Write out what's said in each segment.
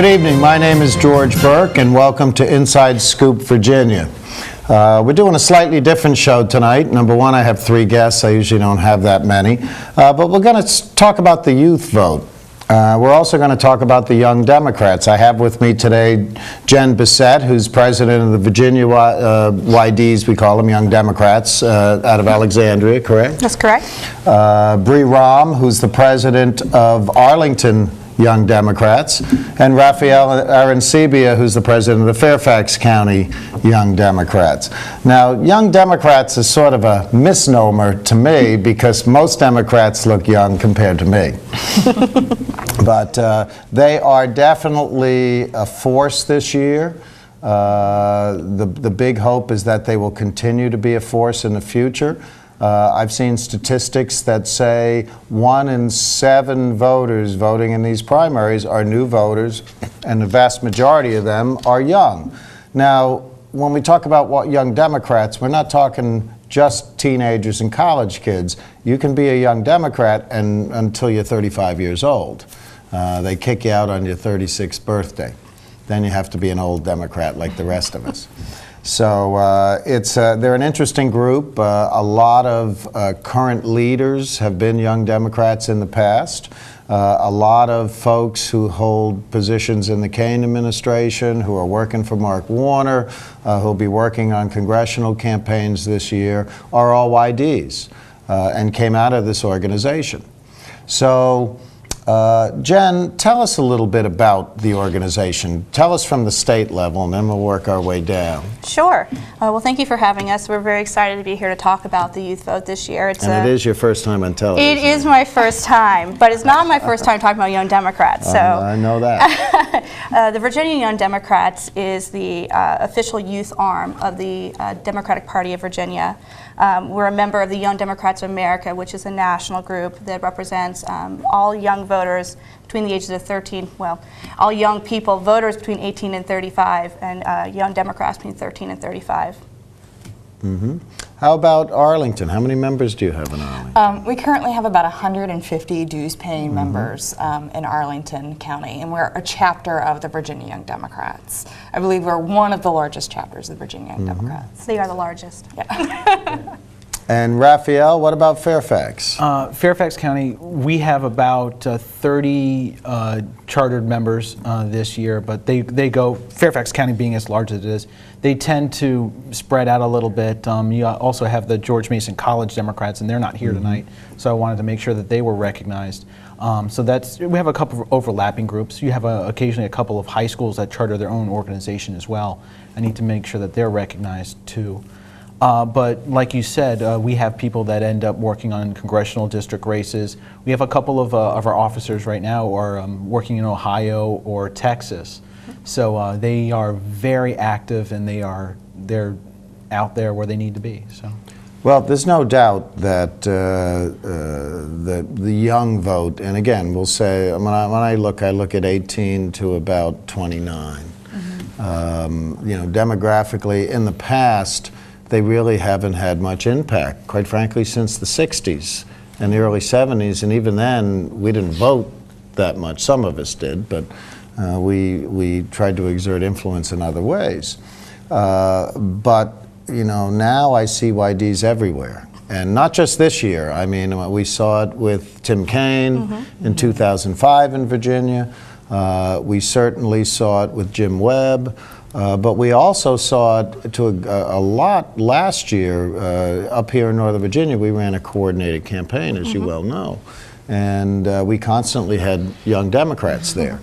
Good evening. My name is George Burke, and welcome to Inside Scoop, Virginia. We're doing a slightly different show tonight. Number one, I have 3 guests. I usually don't have that many. But we're going to talk about the youth vote. We're also going to talk about the Young Democrats. I have with me today Jen Bissett, who's president of the Virginia YDs, we call them, Young Democrats, out of Alexandria, correct? That's correct. Bree Rahm, who's the president of Arlington Young Democrats, and Raphael Arancibia, who's the president of the Fairfax County Young Democrats. Now, Young Democrats is sort of a misnomer to me because most Democrats look young compared to me. But they are definitely a force this year. The big hope is that they will continue to be a force in the future. I've seen statistics that say 1 in 7 voters voting in these primaries are new voters, and the vast majority of them are young. Now, when we talk about what Young Democrats, we're not talking just teenagers and college kids. You can be a Young Democrat until you're 35 years old. They kick you out on your 36th birthday. Then you have to be an old Democrat like the rest of us. So they're an interesting group. A lot of current leaders have been Young Democrats in the past. A lot of folks who hold positions in the Kaine administration, who are working for Mark Warner, who'll be working on congressional campaigns this year, are all YDs and came out of this organization. So Jen, tell us a little bit about the organization. Tell us from the state level, and then we'll work our way down. Sure. Well, thank you for having us. We're very excited to be here to talk about the youth vote this year. And it is your first time on television. It is my first time, but it's not my first time talking about Young Democrats. So I know that. The Virginia Young Democrats is the official youth arm of the Democratic Party of Virginia. We're a member of the Young Democrats of America, which is a national group that represents all young voters between the ages of 13, well, all young people, voters between 18 and 35, and young Democrats between 13 and 35. Mm-hmm. How about Arlington? How many members do you have in Arlington? We currently have about 150 dues-paying members in Arlington County, and we're a chapter of the Virginia Young Democrats. I believe we're one of the largest chapters of the Virginia Young Democrats. They are the largest. Yeah. And Raphael, what about Fairfax? Fairfax County, we have about 30 chartered members this year, but they go, Fairfax County being as large as it is, they tend to spread out a little bit. You also have the George Mason College Democrats, and they're not here tonight, so I wanted to make sure that they were recognized. So we have a couple of overlapping groups. You have occasionally a couple of high schools that charter their own organization as well. I need to make sure that they're recognized too. But like you said, we have people that end up working on congressional district races. We have a couple of our officers right now who are working in Ohio or Texas. So they are very active, and they're out there where they need to be. So. Well, there's no doubt that the young vote, and again, we'll say, when I look at 18 to about 29. You know, demographically, in the past, they really haven't had much impact, quite frankly, since the 60s and the early 70s, and even then, we didn't vote that much. Some of us did, but we tried to exert influence in other ways. But, you know, now I see YDs everywhere, and not just this year. I mean, we saw it with Tim Kaine in 2005 in Virginia. We certainly saw it with Jim Webb. But we also saw it to a lot last year up here in Northern Virginia. We ran a coordinated campaign, as you well know, and we constantly had Young Democrats there.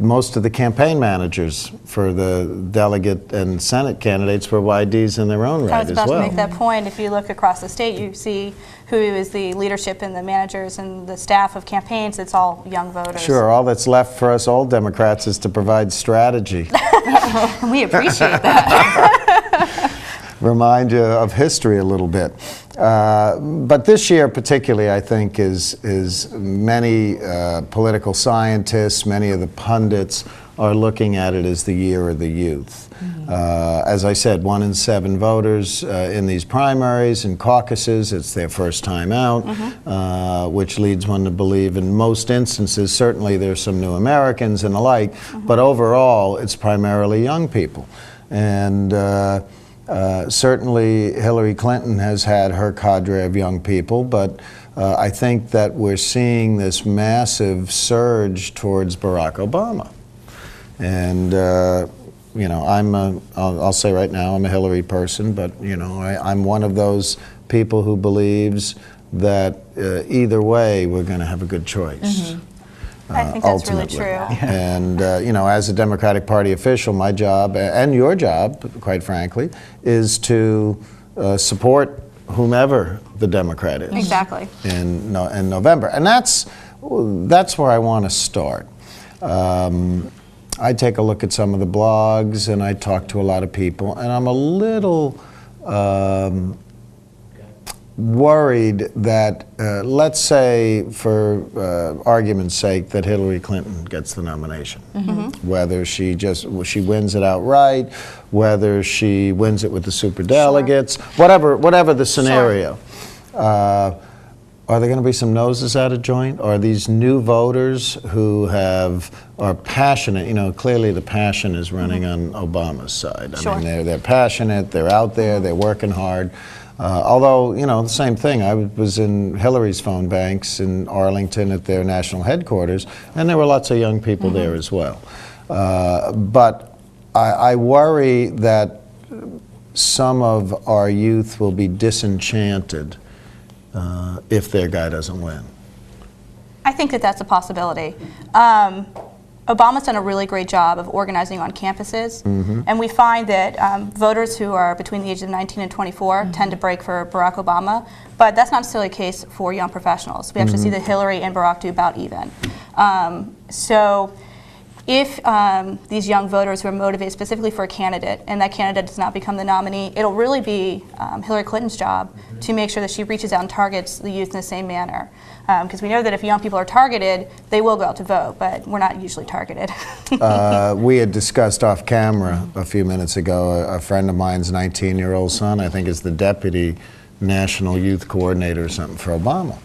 Most of the campaign managers for the delegate and Senate candidates were YDs in their own right as well. I was about to make that point. If you look across the state, you see who is the leadership and the managers and the staff of campaigns. It's all young voters. Sure. All that's left for us old Democrats is to provide strategy. We appreciate that. Remind you of history a little bit. But this year particularly, I think, is many political scientists, many of the pundits are looking at it as the year of the youth. As I said, 1 in 7 voters in these primaries and caucuses, it's their first time out, which leads one to believe in most instances, certainly there's some new Americans and the like, but overall it's primarily young people. And certainly Hillary Clinton has had her cadre of young people, but I think that we're seeing this massive surge towards Barack Obama. And you know, I'll say right now, I'm a Hillary person, but you know, I'm one of those people who believes that either way, we're going to have a good choice. I think that's really ultimately. true. And you know, as a Democratic Party official, my job, and your job, quite frankly, is to support whomever the Democrat is. Exactly. In November. And that's where I want to start. I take a look at some of the blogs and I talk to a lot of people, and I'm a little worried that, let's say, for argument's sake, that Hillary Clinton gets the nomination. Whether she wins it outright, whether she wins it with the superdelegates, whatever the scenario. Are there going to be some noses out of joint? Are these new voters who are passionate? You know, clearly the passion is running on Obama's side. I mean, they're passionate, they're out there, they're working hard. Although, you know, the same thing. I was in Hillary's phone banks in Arlington at their national headquarters, and there were lots of young people there as well. But I worry that some of our youth will be disenchanted if their guy doesn't win. I think that that's a possibility. Obama's done a really great job of organizing on campuses, and we find that voters who are between the ages of 19 and 24 tend to break for Barack Obama, but that's not necessarily the case for young professionals. We actually see that Hillary and Barack do about even. So if these young voters who are motivated specifically for a candidate, and that candidate does not become the nominee, it'll really be Hillary Clinton's job to make sure that she reaches out and targets the youth in the same manner. Because we know that if young people are targeted, they will go out to vote, but we're not usually targeted. We had discussed off camera a few minutes ago, a friend of mine's 19-year-old son, I think, is the deputy national youth coordinator or something for Obama.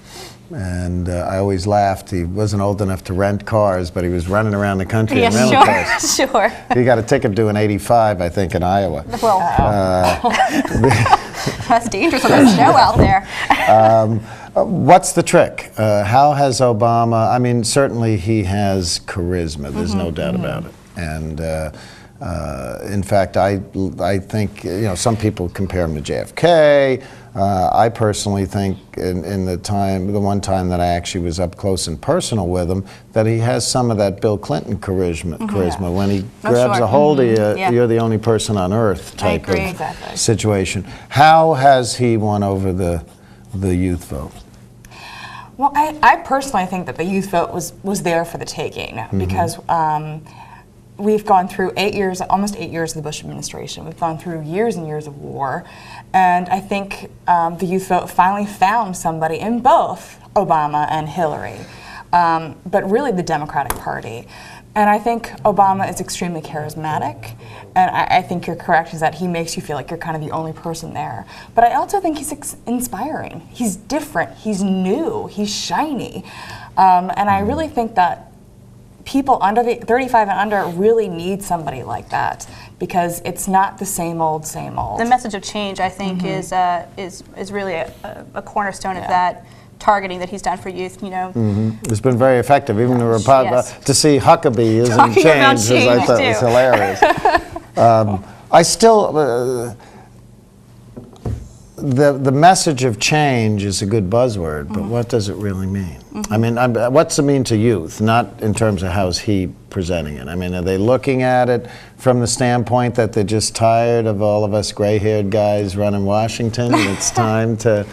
And I always laughed. He wasn't old enough to rent cars, but he was running around the country in rental cars. Sure. He got a ticket to an 85, I think, in Iowa. Well, that's dangerous when there's snow out there. What's the trick? How has Obama, I mean, certainly he has charisma, there's no doubt about it. And in fact, I think, you know, some people compare him to JFK. I personally think in the one time that I actually was up close and personal with him, that he has some of that Bill Clinton charisma. When he grabs a hold of you, you're the only person on earth type of situation. How has he won over the youth vote? Well, I personally think that the youth vote was there for the taking, because we've gone through almost 8 years of the Bush administration. We've gone through years and years of war, and I think the youth vote finally found somebody in both Obama and Hillary, but really the Democratic Party. And I think Obama is extremely charismatic, and I think you're correct, is that he makes you feel like you're kind of the only person there. But I also think he's inspiring. He's different, he's new, he's shiny. And I really think that people under 35 and under really need somebody like that, because it's not the same old, same old. The message of change, I think, is really a cornerstone of that targeting that he's done for youth, you know. It's been very effective. Even the to see Huckabee isn't changed, I thought was hilarious. I still, the message of change is a good buzzword, but what does it really mean? I mean, what's it mean to youth? Not in terms of how's he presenting it. I mean, are they looking at it from the standpoint that they're just tired of all of us gray-haired guys running Washington, and it's time to...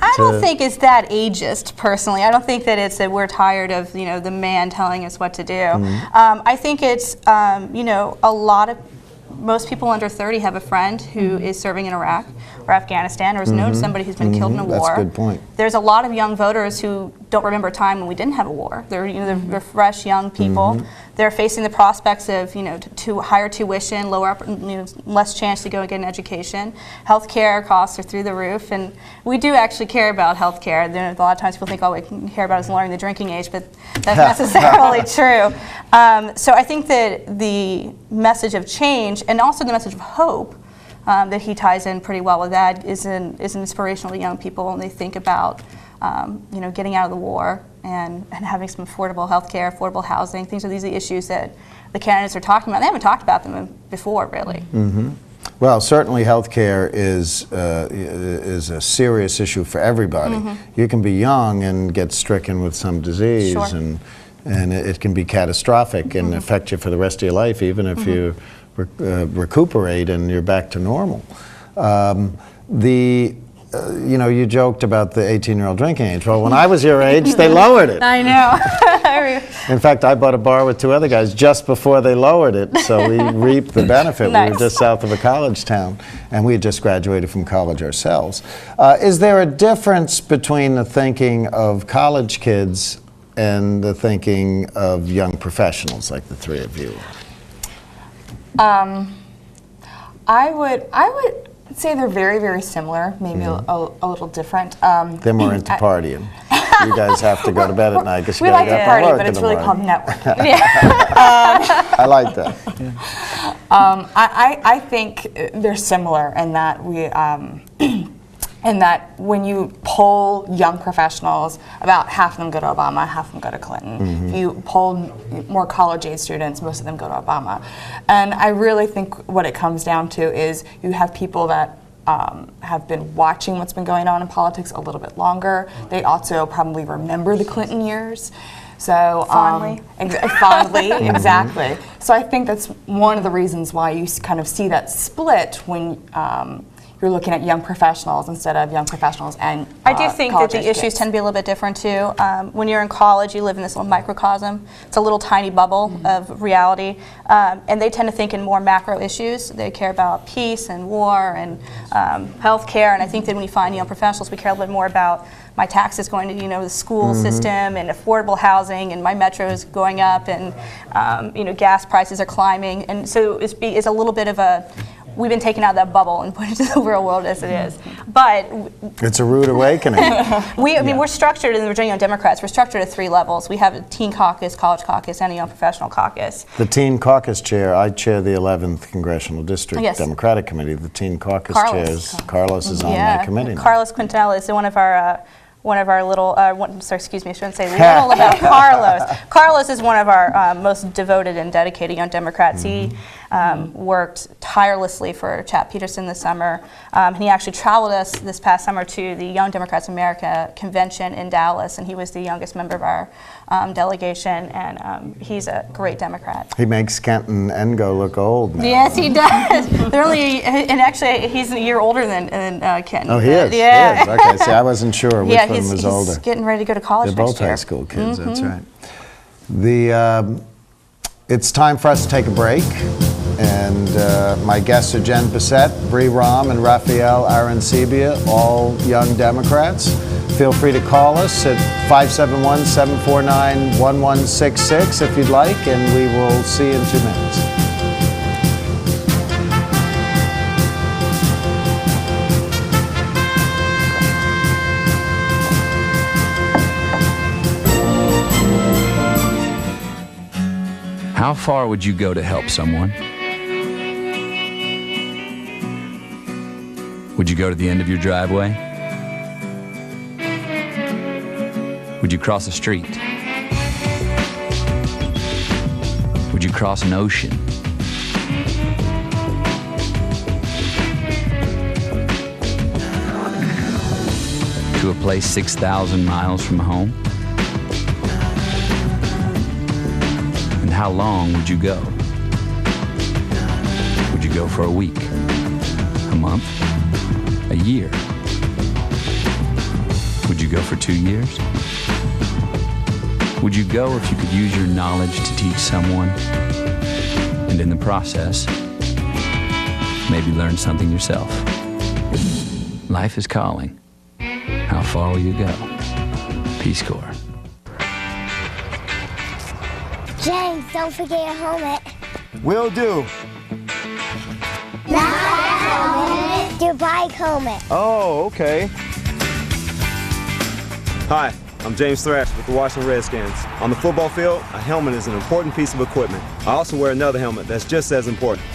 I don't think it's that ageist, personally. I don't think that it's that we're tired of, you know, the man telling us what to do. I think it's, you know, most people under 30 have a friend who is serving in Iraq or Afghanistan, or has known somebody who's been killed in a war. That's a good point. There's a lot of young voters who don't remember a time when we didn't have a war. They're, you know, they're fresh young people they're facing the prospects of, to higher tuition, less chance to go and get an education. Healthcare costs are through the roof, and we do actually care about healthcare. A lot of times people think, we can care about is lowering the drinking age, but that's necessarily true. So I think that the message of change and also the message of hope that he ties in pretty well with that is inspirational to young people when they think about getting out of the war and having some affordable health care, affordable housing. These are the issues that the candidates are talking about. They haven't talked about them before, really. Mm-hmm. Well, certainly health care is a serious issue for everybody. Mm-hmm. You can be young and get stricken with some disease, sure. and it can be catastrophic and mm-hmm. affect you for the rest of your life, even if mm-hmm. you recuperate and you're back to normal. You joked about the 18-year-old drinking age. Well, when I was your age, they lowered it. I know. In fact, I bought a bar with 2 other guys just before they lowered it, so we reaped the benefit. Nice. We were just south of a college town, and we had just graduated from college ourselves. Is there a difference between the thinking of college kids and the thinking of young professionals like the 3 of you? I would say they're very, very similar, maybe mm-hmm. a little different. They're more into partying. You guys have to go to bed at night because you we got like to to go party, to work but it's in the really morning. called networking. I like that. Yeah. I think they're similar in that when you poll young professionals, about half of them go to Obama, half of them go to Clinton. Mm-hmm. If you poll more college-age students, most of them go to Obama. And I really think what it comes down to is you have people that have been watching what's been going on in politics a little bit longer. They also probably remember the Clinton years. So fondly. Fondly, exactly. So I think that's one of the reasons why you kind of see that split when you're looking at young professionals instead of young professionals and I do think that the issues kids. tend to be a little bit different too. When you're in college, you live in this little microcosm. It's a little tiny bubble mm-hmm. of reality, and they tend to think in more macro issues. They care about peace and war and health care, and I think that when you find young professionals, we care a little bit more about my taxes going to the school mm-hmm. system and affordable housing, and my metro is going up, and gas prices are climbing, and so it's a little bit of a we've been taken out of that bubble and put into the real world as it is. But it's a rude awakening. We're structured in the Virginia Young Democrats. We're structured at 3 levels. We have a teen caucus, college caucus, and a young professional caucus. The teen caucus chair, I chair the 11th Congressional District yes. Democratic Committee. The teen caucus Carlos is on yeah. that committee now. Carlos Quintela is one of our little, excuse me, I shouldn't say little about Carlos. Carlos is one of our most devoted and dedicated young Democrats. Mm-hmm. He worked tirelessly for Chap Peterson this summer. He actually traveled us this past summer to the Young Democrats of America convention in Dallas, and he was the youngest member of our delegation, and he's a great Democrat. He makes Kenton Engo look old now. Yes, he does. And actually, he's a year older than Kenton. Oh, he is? Yeah. He is. Okay, see, I wasn't sure which one was older. He's getting ready to go to college They're next both year. high school kids, Mm-hmm. that's right. It's time for us to take a break. And my guests are Jen Bissett, Bree Rahm, and Raphael Arancibia, all young Democrats. Feel free to call us at 571-749-1166 if you'd like, and we will see you in 2 minutes. How far would you go to help someone? Would you go to the end of your driveway? Would you cross a street? Would you cross an ocean? To a place 6,000 miles from home? And how long would you go? Would you go for a week? A month? A year? Would you go for 2 years? Would you go if you could use your knowledge to teach someone, and in the process, maybe learn something yourself? Life is calling. How far will you go? Peace Corps. James, don't forget your helmet. Will do. Not a helmet. Your bike helmet. Oh, okay. Hi, I'm James Thrash with the Washington Redskins. On the football field, a helmet is an important piece of equipment. I also wear another helmet that's just as important.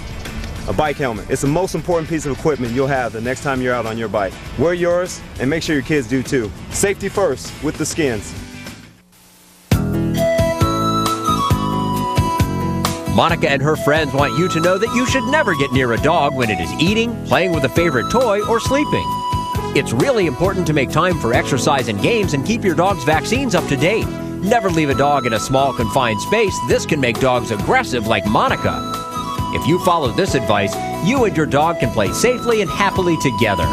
A bike helmet. It's the most important piece of equipment you'll have the next time you're out on your bike. Wear yours and make sure your kids do too. Safety first with the Skins. Monica and her friends want you to know that you should never get near a dog when it is eating, playing with a favorite toy, or sleeping. It's really important to make time for exercise and games and keep your dog's vaccines up to date. Never leave a dog in a small, confined space. This can make dogs aggressive like Monica. If you follow this advice, you and your dog can play safely and happily together.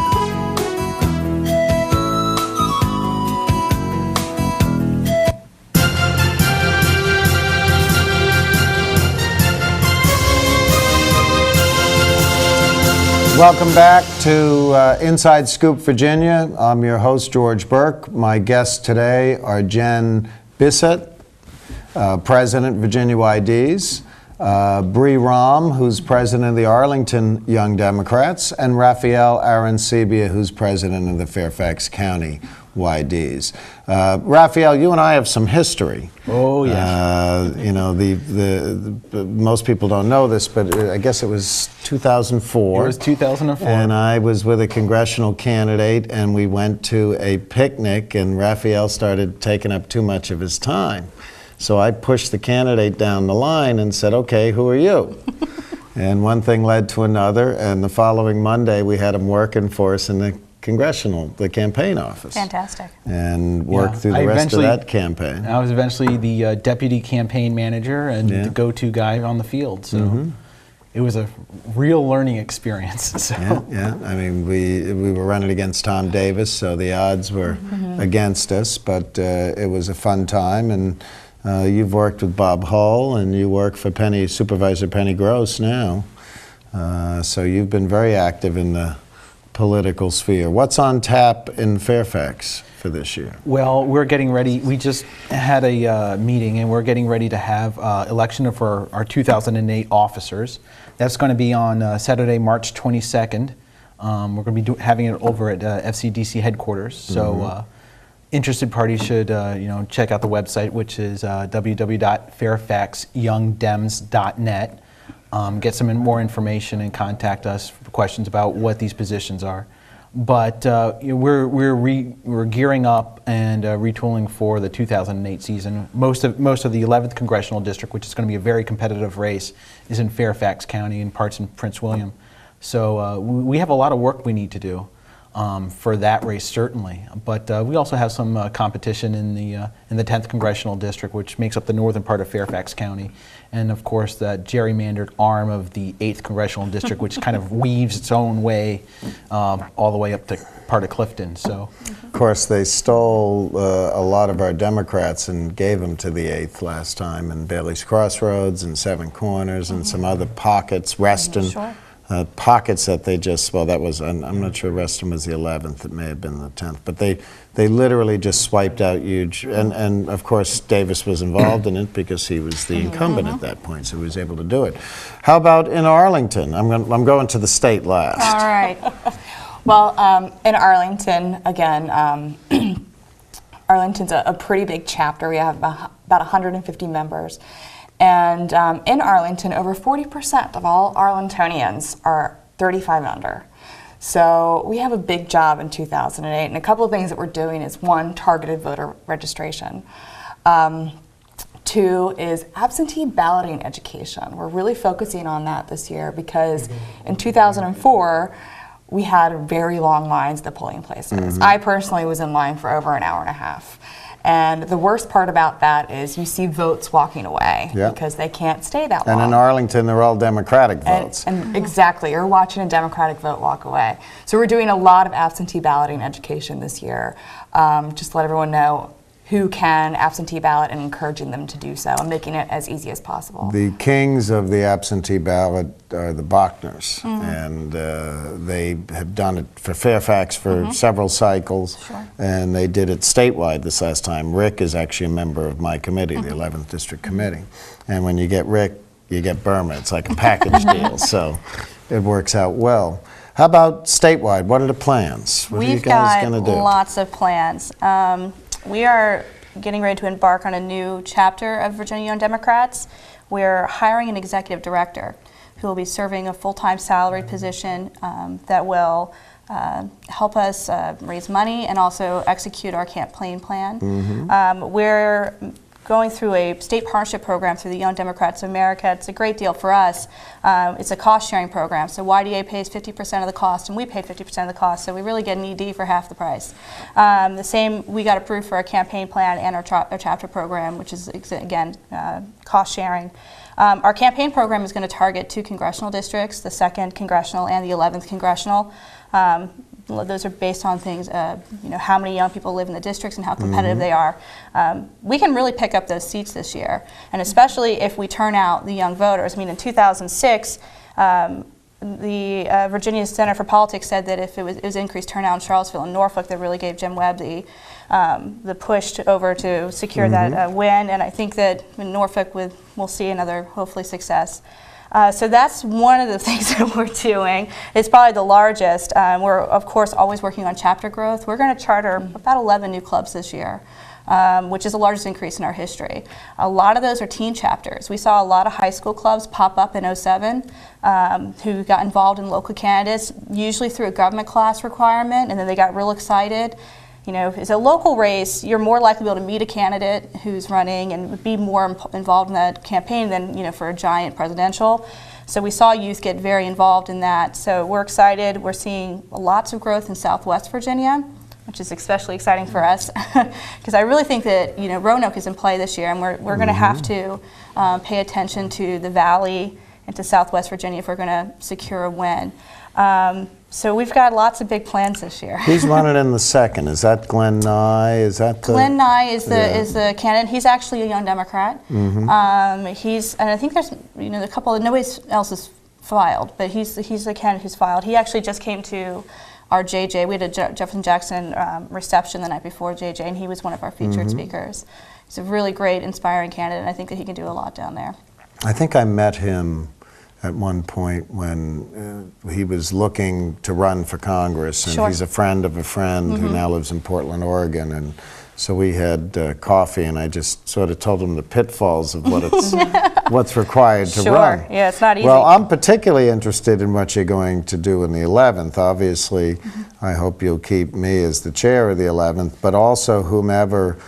Welcome back to Inside Scoop Virginia. I'm your host, George Burke. My guests today are Jen Bissett, President, Virginia YDs, Bree Rahm, who's President of the Arlington Young Democrats, and Raphael Arancibia, who's President of the Fairfax County YDs. Raphael, you and I have some history. Oh, yes. You know, the most people don't know this, but I guess it was 2004. It was 2004. And I was with a congressional candidate, and we went to a picnic, and Raphael started taking up too much of his time. So I pushed the candidate down the line and said, okay, who are you? And one thing led to another, and the following Monday we had him working for us in the campaign office. Fantastic. And worked through the rest of that campaign. I was eventually the deputy campaign manager and the go-to guy on the field. So it was a real learning experience. So. Yeah. I mean, we were running against Tom Davis, so the odds were against us, but it was a fun time. And you've worked with Bob Hull, and you work for Supervisor Penny Gross now. So you've been very active in the political sphere. What's on tap in Fairfax for this year? Well, we're getting ready. We just had a meeting, and we're getting ready to have election for our 2008 officers. That's going to be on Saturday, March 22nd. We're going to be having it over at FCDC headquarters. So interested parties should check out the website, which is www.fairfaxyoungdems.net. Get some more information and contact us for questions about what these positions are. But we're gearing up and retooling for the 2008 season. Most of the 11th congressional district, which is going to be a very competitive race, is in Fairfax County and parts in Prince William. So we have a lot of work we need to do for that race, certainly. But we also have some competition in the 10th congressional district, which makes up the northern part of Fairfax County. And of course, the gerrymandered arm of the 8th congressional district, which kind of weaves its own way all the way up to part of Clifton. So, of course, they stole a lot of our Democrats and gave them to the 8th last time, and Bailey's Crossroads and Seven Corners and some other pockets, Reston. Pockets that they just, well, that was, I'm not sure Reston was the 11th, it may have been the 10th, but they literally just swiped out huge, and of course Davis was involved in it because he was the incumbent at that point, so he was able to do it. How about in Arlington? I'm going to the state last. All right. Well, in Arlington, again, Arlington's a pretty big chapter. We have about 150 members. And in Arlington, over 40% of all Arlingtonians are 35 and under. So we have a big job in 2008. And a couple of things that we're doing is, one, targeted voter registration. Two is absentee balloting education. We're really focusing on that this year because in 2004, we had very long lines at the polling places. I personally was in line for over an hour and a half. And the worst part about that is you see votes walking away because they can't stay that long. And in Arlington, they're all Democratic votes. And exactly, you're watching a Democratic vote walk away. So we're doing a lot of absentee balloting education this year. Just to let everyone know, who can absentee ballot and encouraging them to do so and making it as easy as possible. The kings of the absentee ballot are the Bachners, and they have done it for Fairfax for several cycles, and they did it statewide this last time. Rick is actually a member of my committee, the 11th District Committee, and when you get Rick, you get Burma. It's like a package deal, so it works out well. How about statewide? What are the plans? What are you guys going to do? We've got lots of plans. We are getting ready to embark on a new chapter of Virginia Young Democrats. We're hiring an executive director who will be serving a full-time salaried position that will help us raise money and also execute our campaign plan. We're going through a state partnership program through the Young Democrats of America. It's a great deal for us. It's a cost-sharing program, so YDA pays 50% of the cost, and we pay 50% of the cost, so we really get an ED for half the price. The same, we got approved for our campaign plan and our chapter program, which is, again, cost-sharing. Our campaign program is going to target 2 congressional districts, the 2nd Congressional and the 11th Congressional. Those are based on things, how many young people live in the districts and how competitive they are. We can really pick up those seats this year, and especially if we turn out the young voters. I mean, in 2006, the Virginia Center for Politics said that if it was increased turnout in Charlottesville and Norfolk, that really gave Jim Webb the push over to secure that win, and I think that in Norfolk we'll see another, hopefully, success. So that's one of the things that we're doing. It's probably the largest. We're, of course, always working on chapter growth. We're going to charter about 11 new clubs this year, which is the largest increase in our history. A lot of those are teen chapters. We saw a lot of high school clubs pop up in '07 who got involved in local candidates, usually through a government class requirement, and then they got real excited. You know, if it's a local race, you're more likely to be able to meet a candidate who's running and be more involved in that campaign than, for a giant presidential. So we saw youth get very involved in that. So we're excited. We're seeing lots of growth in Southwest Virginia, which is especially exciting for us because I really think that, Roanoke is in play this year, and we're going to have to pay attention to the Valley and to Southwest Virginia if we're going to secure a win. So we've got lots of big plans this year. Who's running in the 2nd? Is that Glenn Nye? Is that Glenn Nye is the candidate. He's actually a Young Democrat. And I think there's a couple of nobody else has filed, but he's the candidate who's filed. He actually just came to our JJ. We had a Jefferson Jackson reception the night before JJ, and he was one of our featured speakers. He's a really great, inspiring candidate, and I think that he can do a lot down there. I think I met him at one point when he was looking to run for Congress, and he's a friend of a friend who now lives in Portland, Oregon, and so we had coffee, and I just sort of told him the pitfalls of what's required to run. Yeah, it's not easy. Well, I'm particularly interested in what you're going to do in the 11th. Obviously, I hope you'll keep me as the chair of the 11th, but also whomever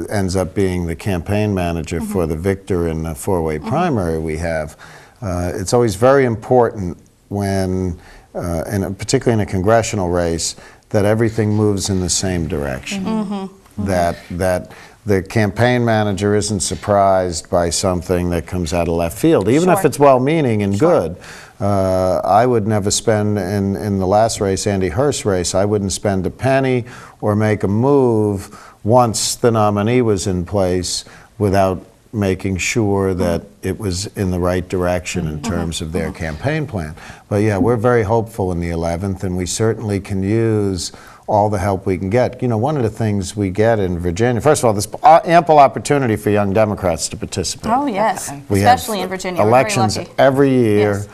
ends up being the campaign manager for the victor in the four-way primary we have. It's always very important when, particularly in a congressional race, that everything moves in the same direction. That the campaign manager isn't surprised by something that comes out of left field, even if it's well-meaning and good. I would never spend, in the last race, Andy Hurst's race, I wouldn't spend a penny or make a move once the nominee was in place without making sure that it was in the right direction in terms of their campaign plan. But yeah, we're very hopeful in the 11th, and we certainly can use all the help we can get. One of the things we get in Virginia, first of all, there's ample opportunity for Young Democrats to participate. Oh, yes, we especially have in Virginia. Elections we're very lucky. every year,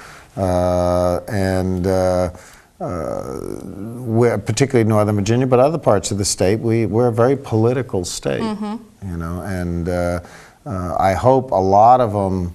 we're particularly Northern Virginia, but other parts of the state, we're a very political state, and I hope a lot of them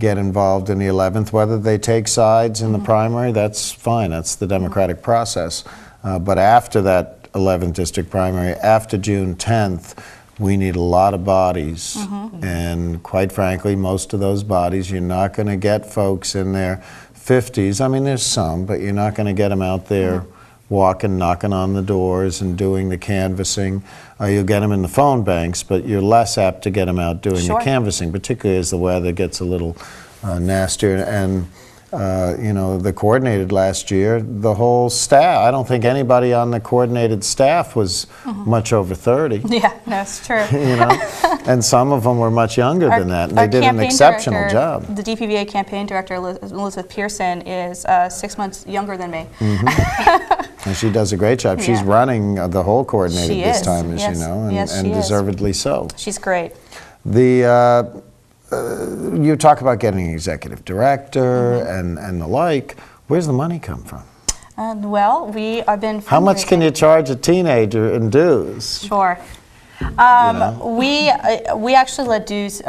get involved in the 11th, whether they take sides in the primary, that's fine, that's the democratic process. But after that 11th district primary, after June 10th, we need a lot of bodies. And quite frankly, most of those bodies, you're not going to get folks in their 50s. I mean, there's some, but you're not going to get them out there walking, knocking on the doors and doing the canvassing. You'll get them in the phone banks, but you're less apt to get them out doing the canvassing, particularly as the weather gets a little nastier. And the coordinated last year, the whole staff, I don't think anybody on the coordinated staff was much over 30. Yeah, no, it's true. And some of them were much younger than that. And they did an exceptional job. The DPVA campaign director, Elizabeth Pearson, is 6 months younger than me. And she does a great job. Yeah. She's running the whole coordinated She this is. time, as Yes. you know, and, Yes, and she is. deservedly so. She's great. You talk about getting an executive director and the like. Where's the money come from? Well, we have been How much can you charge a teenager in dues? Sure. We actually let dues,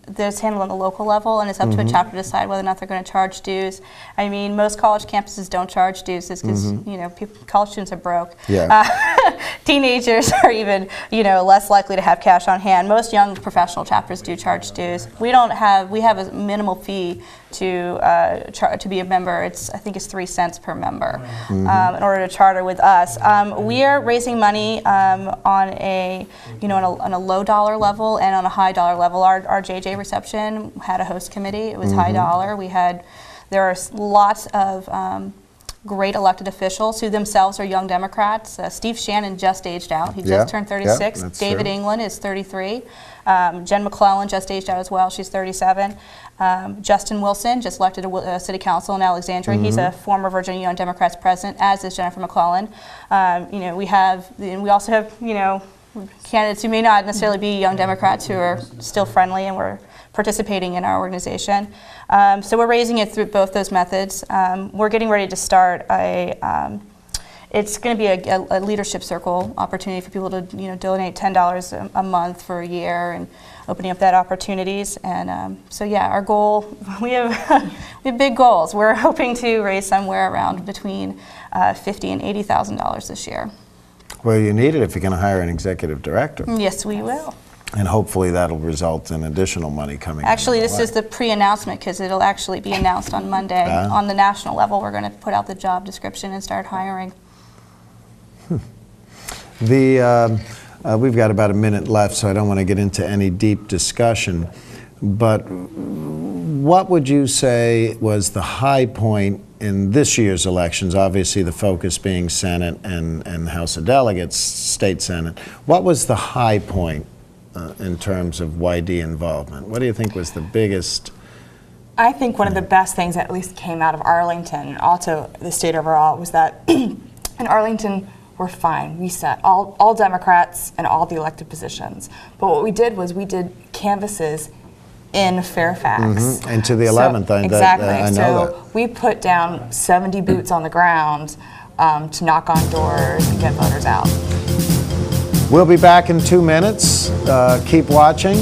that's handled on the local level, and it's up to a chapter to decide whether or not they're going to charge dues. I mean, most college campuses don't charge dues because, college students are broke. Yeah. Teenagers are even, less likely to have cash on hand. Most young professional chapters do charge dues. We have a minimal fee to be a member. I think it's 3 cents per member in order to charter with us. We are raising money on a low dollar level and on a high dollar level. Our JJ reception had a host committee. It was high dollar. There are lots of great elected officials who themselves are young Democrats. Steve Shannon just aged out. He just turned 36. David true. England is 33. Jen McClellan just aged out as well. She's 37. Justin Wilson just elected to city council in Alexandria. He's a former Virginia Young Democrats president, as is Jennifer McClellan. We also have candidates who may not necessarily be Young Democrats who are still friendly and we're participating in our organization. So we're raising it through both those methods. We're getting ready to start it's going to be a leadership circle opportunity for people to donate $10 a month for a year and opening up that opportunities. And our goal, we have big goals. We're hoping to raise somewhere around between $50,000 and $80,000 this year. Well, you need it if you're going to hire an executive director. Yes, we will. And hopefully that'll result in additional money coming in. Actually, this is the pre-announcement because it'll actually be announced on Monday. On the national level, we're going to put out the job description and start hiring. We've got about a minute left, so I don't want to get into any deep discussion. But what would you say was the high point in this year's elections? Obviously, the focus being Senate and House of Delegates, State Senate. What was the high point in terms of YD involvement? What do you think was the biggest? I think one of the best things that at least came out of Arlington, and also the state overall, was that in Arlington, we're fine. We set all Democrats and all the elected positions. But what we did was we did canvasses in Fairfax. And to the 11th, exactly. I know that. We put down 70 boots on the ground to knock on doors and get voters out. We'll be back in 2 minutes. Keep watching.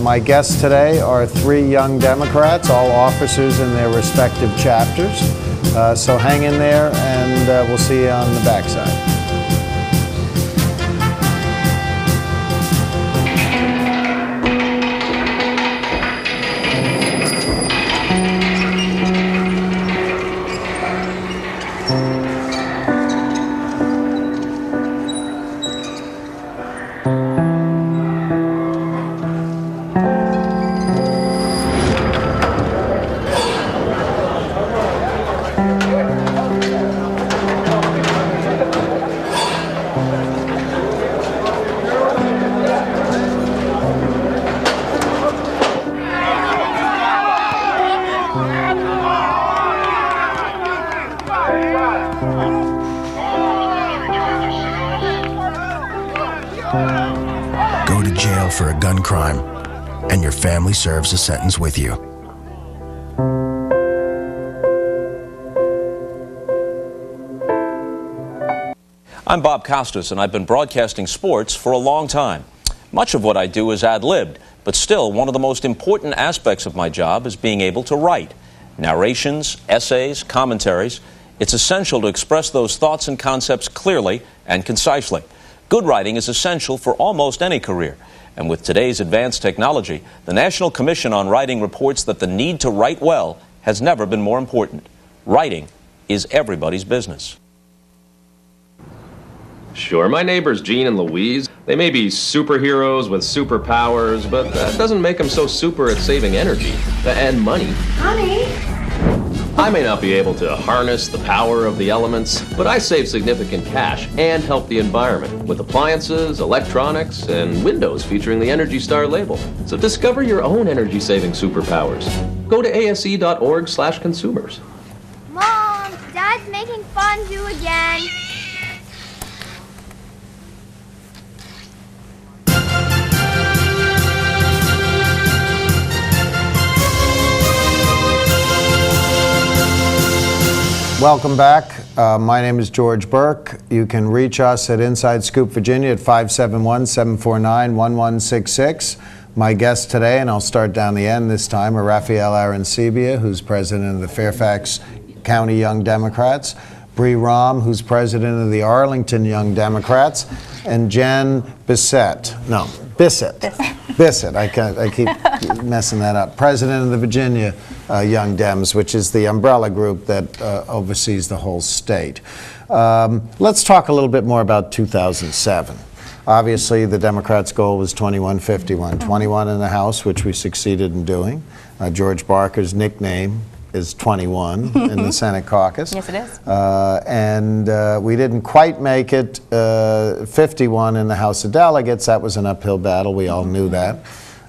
My guests today are 3 young Democrats, all officers in their respective chapters. So hang in there, and we'll see you on the backside. Go to jail for a gun crime, and your family serves a sentence with you. I'm Bob Costas, and I've been broadcasting sports for a long time. Much of what I do is ad-libbed, but still one of the most important aspects of my job is being able to write. Narrations, essays, commentaries. It's essential to express those thoughts and concepts clearly and concisely. Good writing is essential for almost any career. And with today's advanced technology, the National Commission on Writing reports that the need to write well has never been more important. Writing is everybody's business. Sure, my neighbors Gene and Louise, they may be superheroes with superpowers, but that doesn't make them so super at saving energy and money. Honey? I may not be able to harness the power of the elements, but I save significant cash and help the environment with appliances, electronics, and windows featuring the Energy Star label. So discover your own energy-saving superpowers. Go to ase.org/consumers. Mom, Dad's making fondue again. Welcome back. My name is George Burke. You can reach us at Inside Scoop Virginia at 571-749-1166. My guests today, and I'll start down the end this time, are Raphael Arancibia, who's president of the Fairfax County Young Democrats, Bree Rahm, who's president of the Arlington Young Democrats, and Jen Bissett. Bissett. I keep messing that up. President of the Virginia Young Dems, which is the umbrella group that oversees the whole state. Let's talk a little bit more about 2007. Obviously, the Democrats' goal was 2151, 21 in the House, which we succeeded in doing. George Barker's nickname is 21 in the Senate caucus. Yes, it is. And we didn't quite make it 51 in the House of Delegates. That was an uphill battle. We all knew that.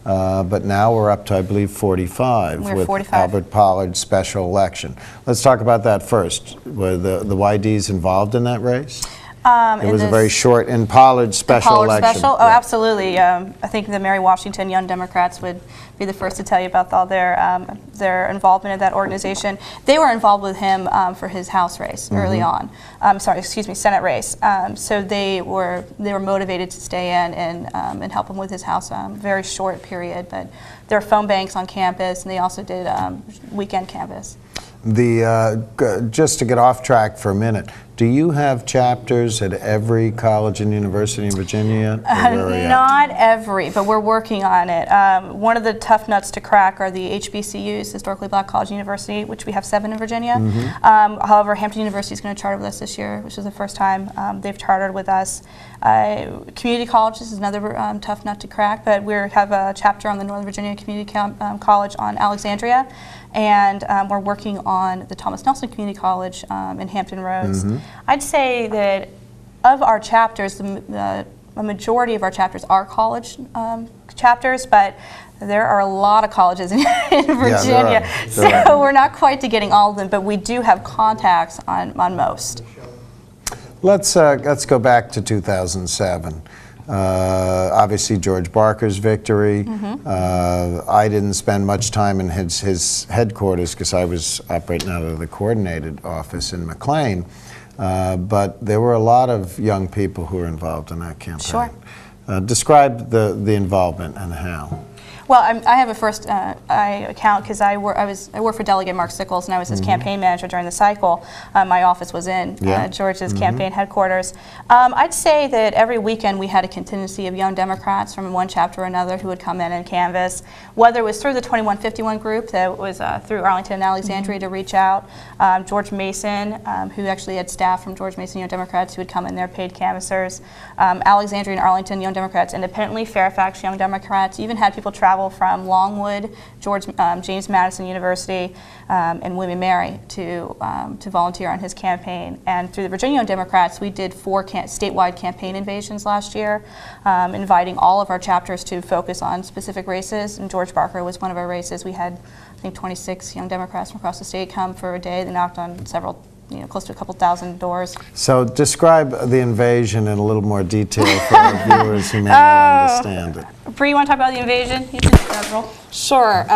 But now we're up to, I believe, 45 with 45. Albert Pollard's special election. Let's talk about that first. Were the YDs involved in that race? It was a very short, in Pollard's special election. Oh, absolutely. I think the Mary Washington Young Democrats would be the first to tell you about all their involvement in that organization. They were involved with him for his House race early on. Senate race. So they were motivated to stay in and help him with his House. Very short period, but there are phone banks on campus, and they also did weekend canvass. Just to get off track for a minute, do you have chapters at every college and university in Virginia? Not every, but we're working on it. One of the tough nuts to crack are the HBCUs, Historically Black College and University, which we have 7 in Virginia. However, Hampton University is going to charter with us this year, which is the first time they've chartered with us. Community colleges is another tough nut to crack, but we have a chapter on the Northern Virginia Community College on Alexandria, and we're working on the Thomas Nelson Community College in Hampton Roads. I'd say that of our chapters, a majority of our chapters are college chapters, but there are a lot of colleges in Virginia, so we're not quite to getting all of them, but we do have contacts on most. Let's go back to 2007. Obviously, George Barker's victory. I didn't spend much time in his headquarters because I was operating out of the coordinated office in McLean. But there were a lot of young people who were involved in that campaign. Sure. Describe the involvement and how. Well, I have a first eye account because I work for Delegate Mark Sickles, and I was his campaign manager during the cycle. My office was in George's campaign headquarters. I'd say that every weekend we had a contingency of young Democrats from one chapter or another who would come in and canvass, whether it was through the 2151 group that was through Arlington and Alexandria to reach out. George Mason, who actually had staff from George Mason Young Democrats who would come in there, paid canvassers. Alexandria and Arlington Young Democrats independently, Fairfax Young Democrats, even had people travel from Longwood, James Madison University, and William Mary to volunteer on his campaign. And through the Virginia Young Democrats, we did 4 statewide campaign invasions last year, inviting all of our chapters to focus on specific races. And George Barker was one of our races. We had, I think, 26 young Democrats from across the state come for a day. They knocked on several, close to a couple thousand doors. So describe the invasion in a little more detail for our viewers who may not understand it. Bree, you want to talk about the invasion? Sure.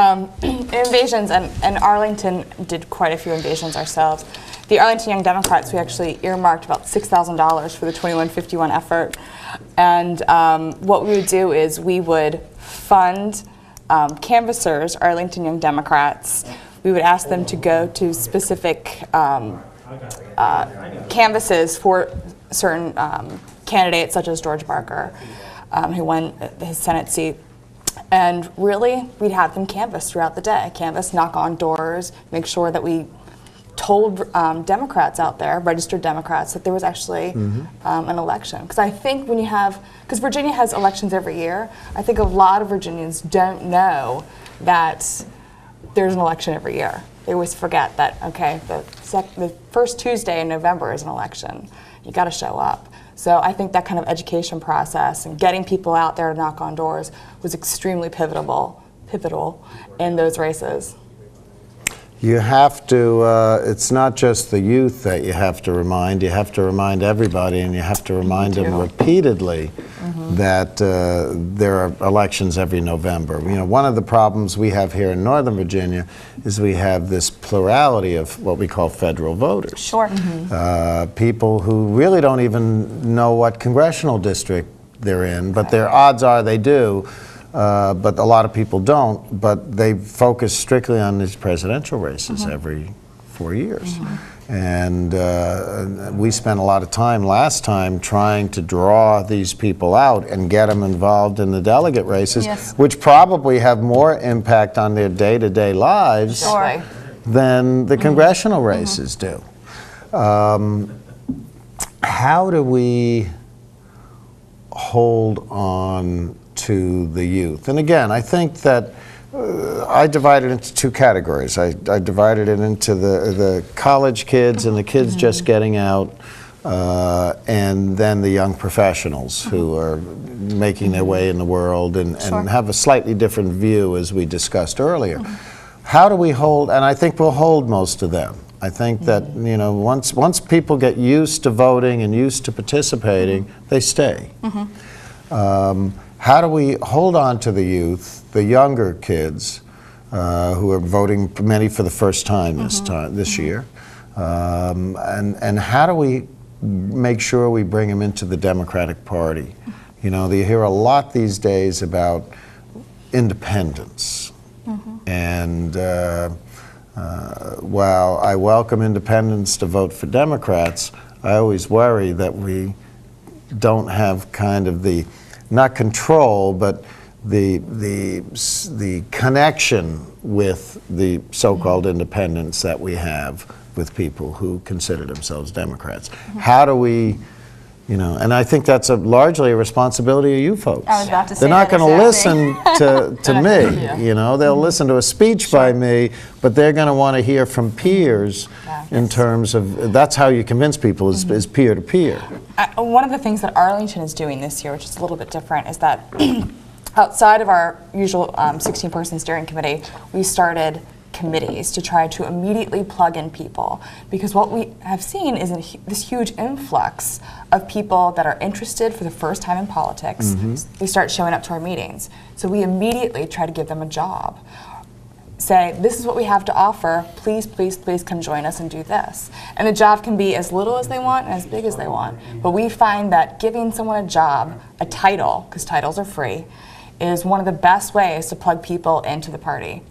Invasions, and Arlington did quite a few invasions ourselves. The Arlington Young Democrats, we actually earmarked about $6,000 for the 2151 effort. And what we would do is we would fund canvassers, Arlington Young Democrats. We would ask them to go to specific canvasses for certain candidates, such as George Barker, who won his Senate seat. And really, we'd have them canvass throughout the day. Canvass, knock on doors, make sure that we told Democrats out there, registered Democrats, that there was actually an election. Because I think when you have, because Virginia has elections every year, I think a lot of Virginians don't know that there's an election every year. They always forget that, okay, the first Tuesday in November is an election. You got to show up. So I think that kind of education process and getting people out there to knock on doors was extremely pivotal in those races. You have to, it's not just the youth that you have to remind everybody, and you have to remind them repeatedly that there are elections every November. You know, one of the problems we have here in Northern Virginia is we have this plurality of what we call federal voters. Sure. People who really don't even know what congressional district they're in, but their odds are they do. But a lot of people don't, but they focus strictly on these presidential races every 4 years. And we spent a lot of time last time trying to draw these people out and get them involved in the delegate races, which probably have more impact on their day-to-day lives than the congressional races do. How do we hold on to the youth? And again, I think that I divided it into two categories. I divided it into the college kids and the kids just getting out, and then the young professionals who are making their way in the world and have a slightly different view, as we discussed earlier. How do we hold, and I think we'll hold most of them. I think that, you know, once people get used to voting and used to participating, they stay. How do we hold on to the youth, the younger kids, who are voting, many for the first time this year, and how do we make sure we bring them into the Democratic Party? You know, you hear a lot these days about independence, and while I welcome independents to vote for Democrats, I always worry that we don't have kind of the, not control, but the connection with the so-called independents that we have with people who consider themselves Democrats. How do we, you know, and I think that's largely a responsibility of you folks. I was about to say They're not going to listen to me, you know, they'll listen to a speech by me, but they're going to want to hear from peers in terms of, that's how you convince people, is peer to peer. One of the things that Arlington is doing this year, which is a little bit different, is that outside of our usual 16-person steering committee, we started committees to try to immediately plug in people, because what we have seen is this huge influx of people that are interested for the first time in politics. They start showing up to our meetings, so we immediately try to give them a job. Say, this is what we have to offer, please, please, please come join us and do this. And the job can be as little as they want and as big as they want, but we find that giving someone a job, a title, because titles are free, is one of the best ways to plug people into the party.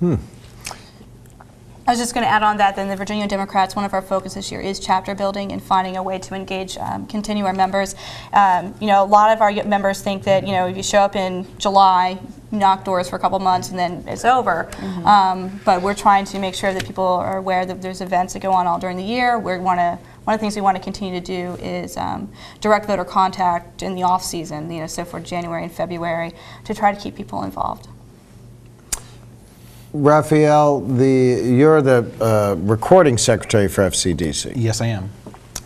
I was just going to add on that, then the Virginia Democrats, one of our focus this year is chapter building and finding a way to engage, continue our members. You know, a lot of our members think that, you know, if you show up in July, knock doors for a couple months and then it's over. But we're trying to make sure that people are aware that there's events that go on all during the year. One of the things we want to continue to do is direct voter contact in the off season, you know, so for January and February, to try to keep people involved. Raphael, you're the recording secretary for FCDC. Yes, I am.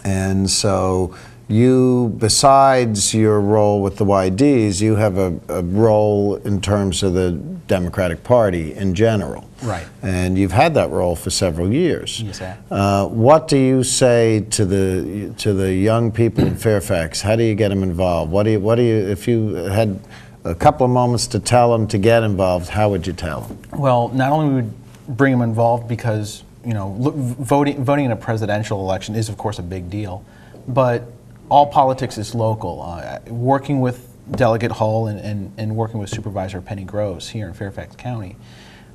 And so you, besides your role with the YDs, you have a role in terms of the Democratic Party in general. Right. And you've had that role for several years. Yes, I have. What do you say to the young people in Fairfax? How do you get them involved? What do you, if you had a couple of moments to tell them to get involved, how would you tell them? Well, not only would we bring them involved because, you know, voting in a presidential election is, of course, a big deal, but all politics is local. Working with Delegate Hull and working with Supervisor Penny Groves here in Fairfax County,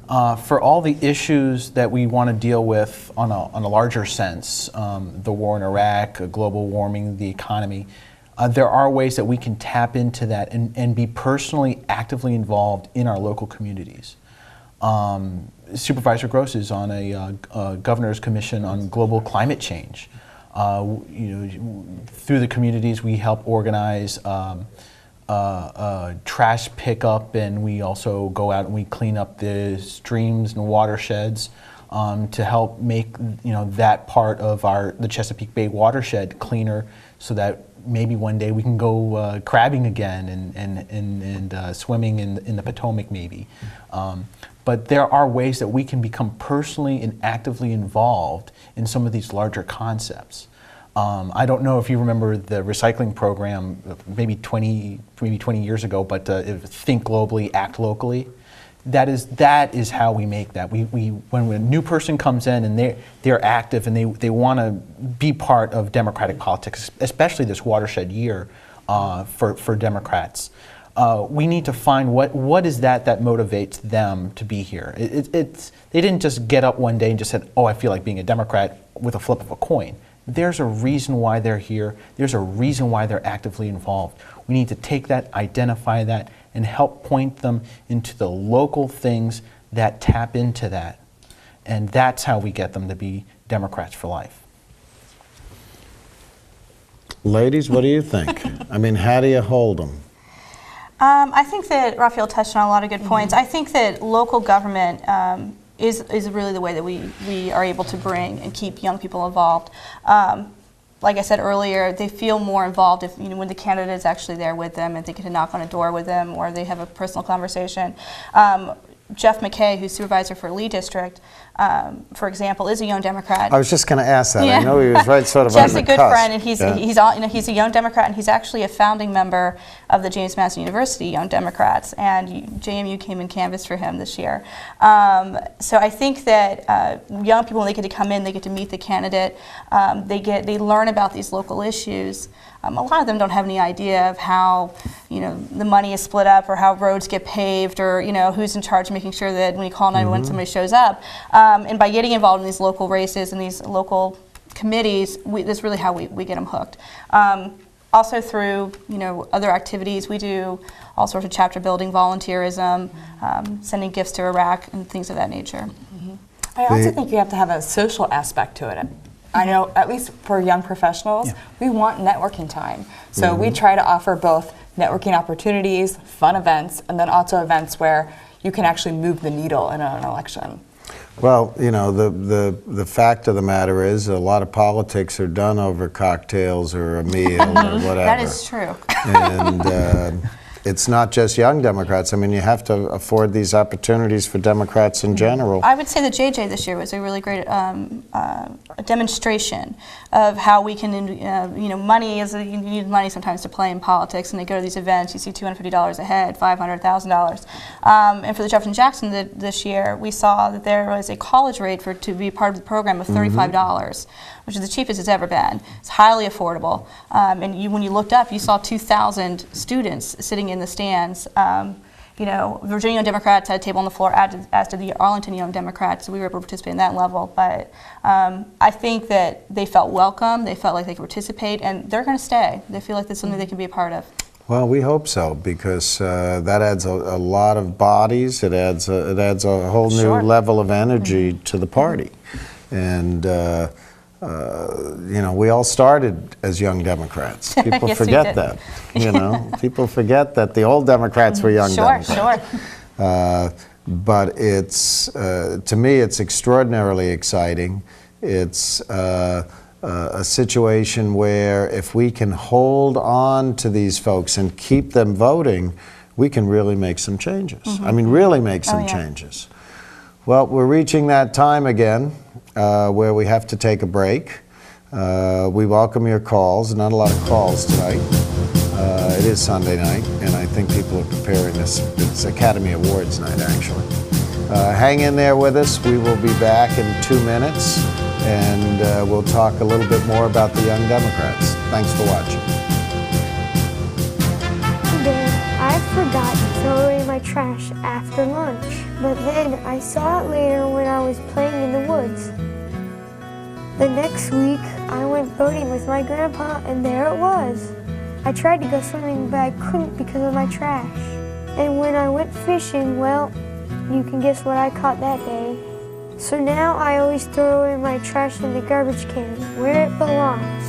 for all the issues that we want to deal with on a larger sense, the war in Iraq, global warming, the economy, there are ways that we can tap into that and be personally actively involved in our local communities. Supervisor Gross is on a governor's commission on global climate change. You know, through the communities we help organize trash pickup, and we also go out and we clean up the streams and watersheds to help make that part of the Chesapeake Bay watershed cleaner, so that maybe one day we can go crabbing again and swimming in the Potomac maybe. But there are ways that we can become personally and actively involved in some of these larger concepts. I don't know if you remember the recycling program maybe 20 years ago, but Think Globally, Act Locally. That is how we make that. When a new person comes in and they're active and they want to be part of democratic politics, especially this watershed year for Democrats. We need to find what is that motivates them to be here. They didn't just get up one day and just said, "Oh, I feel like being a Democrat," with a flip of a coin. There's a reason why they're here. There's a reason why they're actively involved. We need to take that, identify that, and help point them into the local things that tap into that. And that's how we get them to be Democrats for life. Ladies, what do you think? I mean, how do you hold them? I think that Raphael touched on a lot of good points. I think that local government is really the way that we are able to bring and keep young people involved. Like I said earlier, they feel more involved when the candidate is actually there with them and they get to knock on a door with them, or they have a personal conversation. Jeff McKay, who's supervisor for Lee District, for example, is a young Democrat. I was just going to ask that. Yeah. I know he was right sort of Jeff's on the a good cusp. friend, and he's a young Democrat, and he's actually a founding member of the James Madison University Young Democrats, and JMU came and canvassed for him this year. So I think that young people, when they get to come in, they get to meet the candidate, they learn about these local issues. A lot of them don't have any idea of how the money is split up, or how roads get paved, or who's in charge of making sure that when you call 911 somebody shows up. And by getting involved in these local races and these local committees, that's really how we get them hooked. Also through other activities, we do all sorts of chapter building, volunteerism, sending gifts to Iraq, and things of that nature. I also think you have to have a social aspect to it. I know, at least for young professionals, we want networking time. So we try to offer both networking opportunities, fun events, and then also events where you can actually move the needle in an election. Well, the fact of the matter is, a lot of politics are done over cocktails or a meal or whatever. That is true. And it's not just young Democrats. I mean, you have to afford these opportunities for Democrats in general. I would say that JJ this year was a really great demonstration of how we can, money is, you need money sometimes to play in politics, and they go to these events, you see $250 a head, $500,000. And for the Jefferson Jackson this year, we saw that there was a college rate to be part of the program of $35, which is the cheapest it's ever been. It's highly affordable. And when you looked up, you saw 2,000 students sitting in the stands. Virginia Young Democrats had a table on the floor, as did the Arlington Young Democrats, so we were able to participate in that level. But I think that they felt welcome, they felt like they could participate, and they're going to stay. They feel like that's something they can be a part of. Well, we hope so, because that adds a lot of bodies. It adds a whole new level of energy to the party. And we all started as young Democrats. People Yes, forget that. People forget that the old Democrats were young Democrats. Sure. But to me, it's extraordinarily exciting. It's a situation where if we can hold on to these folks and keep them voting, we can really make some changes. I mean, really make some changes. Well, we're reaching that time again where we have to take a break. We welcome your calls. Not a lot of calls tonight. It is Sunday night, and I think people are preparing this. It's Academy Awards night, actually. Hang in there with us. We will be back in 2 minutes, and we'll talk a little bit more about the Young Democrats. Thanks for watching. I forgot to throw away my trash after lunch, but then I saw it later when I was playing in the woods. The next week, I went boating with my grandpa, and there it was. I tried to go swimming, but I couldn't because of my trash. And when I went fishing, well, you can guess what I caught that day. So now I always throw away my trash in the garbage can, where it belongs.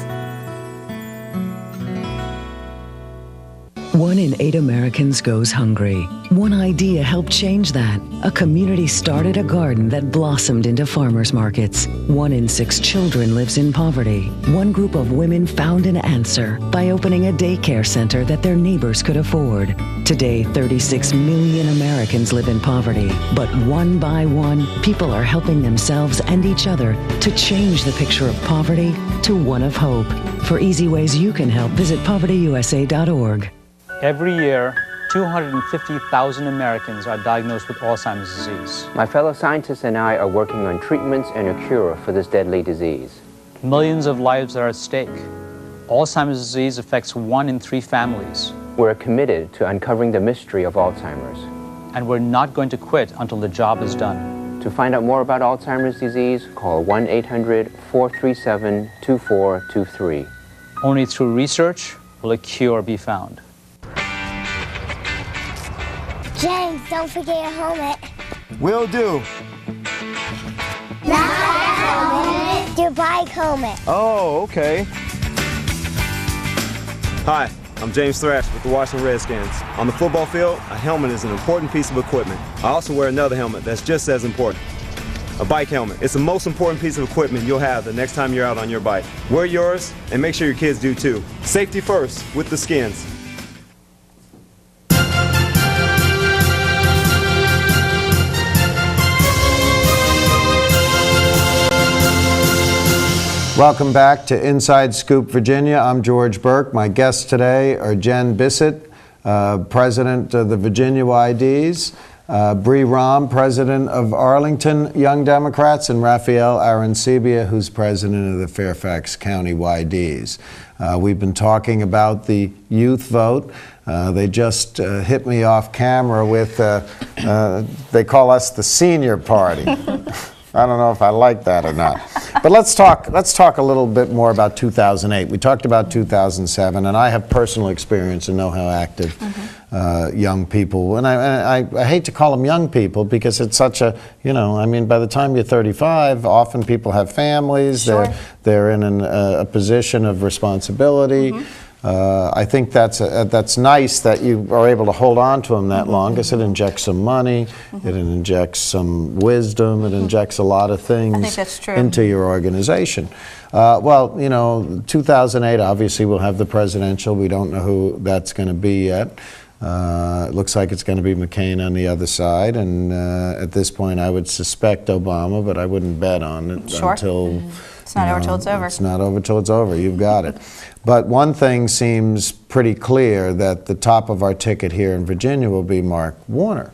1 in 8 Americans goes hungry. One idea helped change that. A community started a garden that blossomed into farmers markets. 1 in 6 children lives in poverty. One group of women found an answer by opening a daycare center that their neighbors could afford. Today, 36 million Americans live in poverty. But one by one, people are helping themselves and each other to change the picture of poverty to one of hope. For easy ways you can help, visit povertyusa.org. Every year, 250,000 Americans are diagnosed with Alzheimer's disease. My fellow scientists and I are working on treatments and a cure for this deadly disease. Millions of lives are at stake. Alzheimer's disease affects 1 in 3 families. We're committed to uncovering the mystery of Alzheimer's. And we're not going to quit until the job is done. To find out more about Alzheimer's disease, call 1-800-437-2423. Only through research will a cure be found. James, don't forget your helmet. Will do. Not a helmet. Your bike helmet. Oh, okay. Hi, I'm James Thrash with the Washington Redskins. On the football field, a helmet is an important piece of equipment. I also wear another helmet that's just as important. A bike helmet. It's the most important piece of equipment you'll have the next time you're out on your bike. Wear yours and make sure your kids do too. Safety first with the Skins. Welcome back to Inside Scoop Virginia. I'm George Burke. My guests today are Jen Bissett, President of the Virginia YDs, Bree Rahm, President of Arlington Young Democrats, and Raphael Arancibia, who's President of the Fairfax County YDs. We've been talking about the youth vote. They just hit me off camera with, they call us the senior party. I don't know if I like that or not. But let's talk a little bit more about 2008. We talked about 2007, and I have personal experience and know how active young people, and I hate to call them young people because it's such a, I mean, by the time you're 35, often people have families, Sure. they're in a position of responsibility. I think that's nice that you are able to hold on to them that long, because it injects some money, it injects some wisdom, it injects a lot of things I think that's true. into your organization. Well, 2008, obviously we'll have the presidential. We don't know who that's going to be yet. It looks like it's going to be McCain on the other side, and at this point I would suspect Obama, but I wouldn't bet on it Sure. until... It's not over till it's over. It's not over till it's over. You've got it. But one thing seems pretty clear, that the top of our ticket here in Virginia will be Mark Warner.